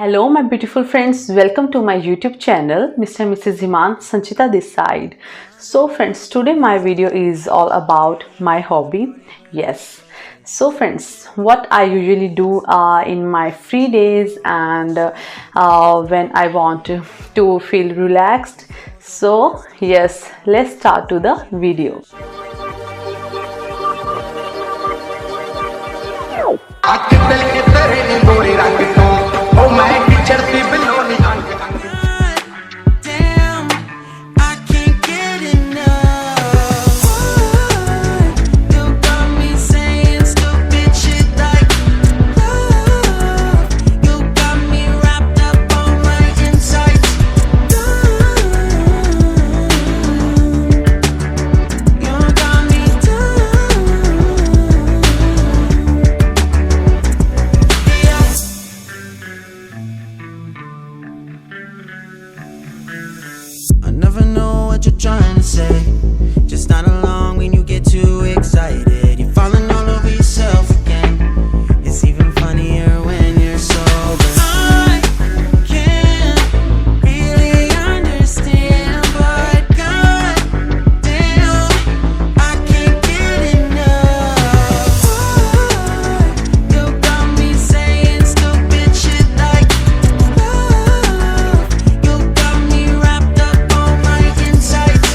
Hello my beautiful friends, welcome to my YouTube channel Mr. and Mrs. Himant Sanchita this side. So friends, today my video is all about my hobby. Yes. So friends, what I usually do in my free days and when I want to feel relaxed. So yes, let's start to the video. I never know what you're trying to say. Just not along when you get too excited. You're falling all over yourself again. It's even funnier when you're sober. I can't really understand, but goddamn, I can't get enough. You got me saying stupid shit like love. You got me wrapped up on my insides.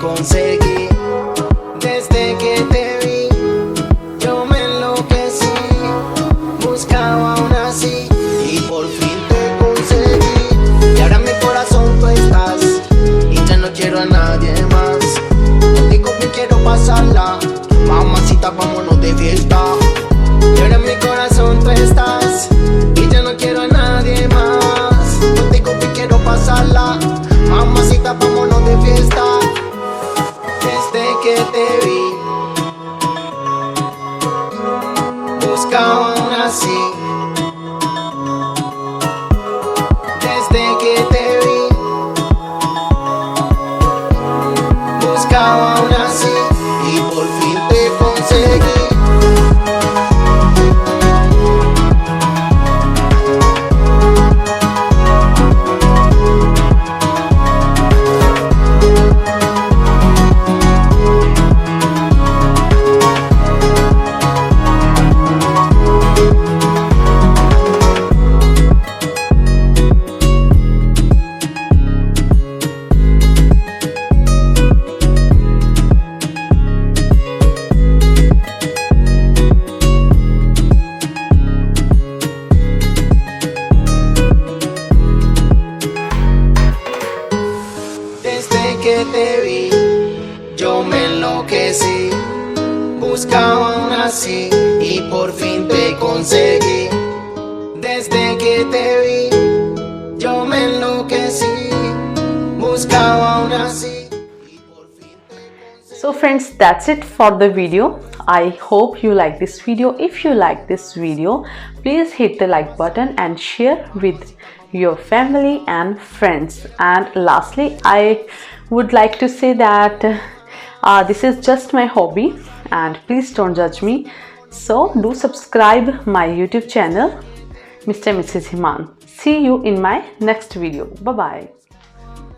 conseguí. Desde que te vi, yo me enloquecí. Buscaba una así y por fin te conseguí. Y ahora en mi corazón tú estás y ya no quiero a nadie más. Contigo me quiero pasarla, mamacita, vámonos de fiesta. Y ahora en mi corazón tú estás y ya no quiero a nadie más. Contigo me quiero pasarla, mamacita, vámonos de fiesta. Desde que te vi, buscaba una así. Desde que te vi, buscaba una así y por fin te conseguí. Desde que te vi, yo me enloquecí. Buscaba una así y por fin te conseguí. Desde que te vi, yo me enloquecí. Buscaba una así y por fin te conseguí. So friends, that's it for the video. I hope you like this video. If you like this video, please hit the like button and share with your family and friends. And lastly, I would like to say that this is just my hobby and please don't judge me. So do subscribe my YouTube channel, Mr. Mrs. Himan. See you in my next video. Bye bye.